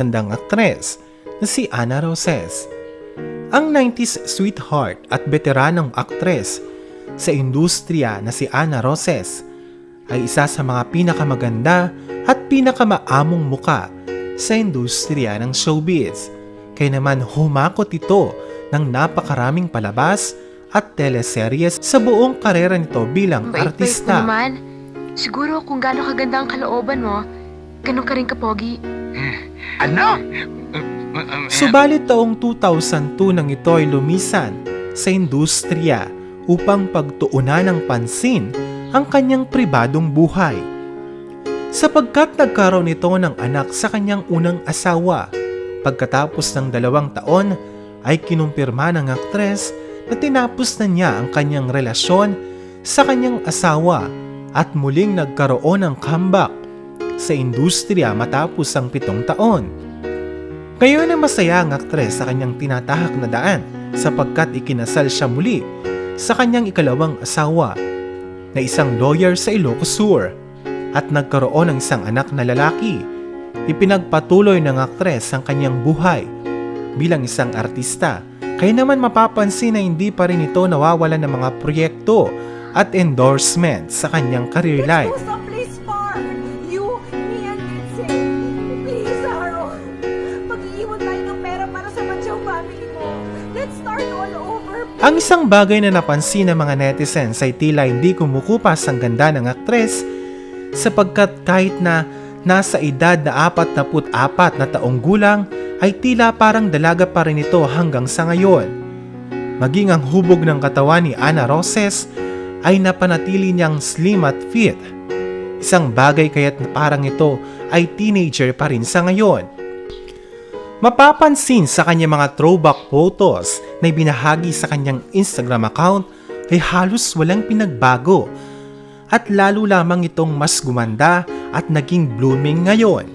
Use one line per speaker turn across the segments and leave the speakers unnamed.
Gandang aktres na si Ana Roses. Ang 90s sweetheart at veteranong aktres sa industriya na si Ana Roses ay isa sa mga pinakamaganda at pinakamaamong muka sa industriya ng showbiz. Kaya naman humakot ito ng napakaraming palabas at teleseryes sa buong karera nito bilang
Bait-bait
artista.
mo naman. Siguro kung gaano kaganda ang kalooban mo, ganun ka rin kapogi.
Ano?
Subalit taong 2002 nang ito ay lumisan sa industriya upang pagtuunan ng pansin ang kanyang pribadong buhay. Sapagkat nagkaroon ito ng anak sa kanyang unang asawa, pagkatapos ng 2 taon ay kinumpirma ng aktres na tinapos na niya ang kanyang relasyon sa kanyang asawa at muling nagkaroon ng comeback sa industriya matapos ang 7 taon. Ngayon ay masaya ang aktres sa kanyang tinatahak na daan sapagkat ikinasal siya muli sa kanyang ikalawang asawa na isang lawyer sa Ilocos Sur at nagkaroon ng isang anak na lalaki. Ipinagpatuloy ng aktres ang kanyang buhay bilang isang artista. Kaya naman mapapansin na hindi pa rin ito nawawalan ng mga proyekto at endorsement sa kanyang career life.
Let's go someplace far. You, me, and Mitzi. Please, Aaron. Mag-iiwan tayo ng pera para sa Manchaw family mo. Let's start all over.
Ang isang bagay na napansin ng mga netizens ay tila hindi kumukupas ang ganda ng aktres sapagkat kahit na nasa edad na 44 na taong gulang ay tila parang dalaga pa rin ito hanggang sa ngayon. Maging ang hubog ng katawan ni Ana Roses ay napanatili niyang slim at fit. Isang bagay kaya't parang ito ay teenager pa rin sa ngayon. Mapapansin sa kanyang mga throwback photos na ibinahagi sa kanyang Instagram account ay halos walang pinagbago at lalo lamang itong mas gumanda at naging blooming ngayon.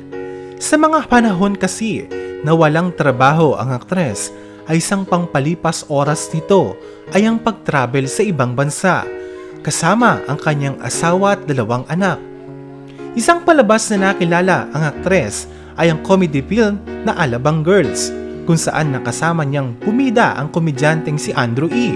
Sa mga panahon kasi na walang trabaho ang aktres ay isang pangpalipas oras nito ay ang pag-travel sa ibang bansa kasama ang kanyang asawa at 2 anak. Isang palabas na nakilala ang aktres ay ang comedy film na Alabang Girls, kung saan nakasama niyang bumida ang komedyanteng si Andrew E.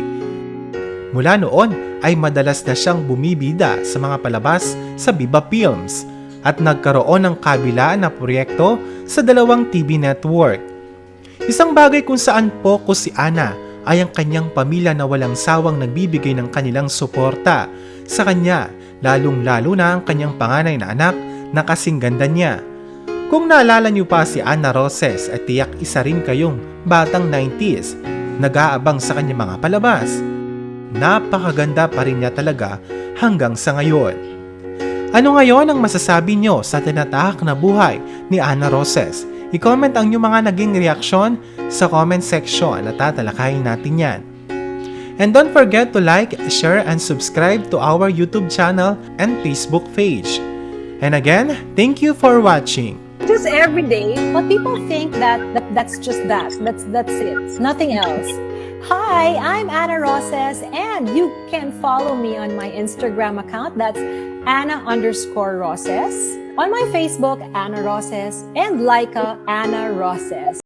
Mula noon ay madalas na siyang bumibida sa mga palabas sa Viva Films at nagkaroon ng kabilaan na proyekto sa 2 TV network. Isang bagay kung saan focus si Ana ay ang kanyang pamilya na walang sawang nagbibigay ng kanilang suporta sa kanya, lalong-lalo na ang kanyang panganay na anak na kasing ganda niya. Kung naalala niyo pa si Ana Roses at tiyak isa rin kayong batang 90s, nag-aabang sa kanyang mga palabas. Napakaganda pa rin niya talaga hanggang sa ngayon. Ano ngayon ang masasabi niyo sa tinatahak na buhay ni Ana Roses? I-comment ang inyong mga naging reaksyon sa comment section at tatalakayin natin yan. And don't forget to like, share, and subscribe to our YouTube channel and Facebook page. And again, thank you for watching.
Just every day, but people think that's just that. That's it. Nothing else. Hi, I'm Ana Roses, and you can follow me on my Instagram account. That's Ana_Roses. On my Facebook, Ana Roses, and Laika Ana Roses.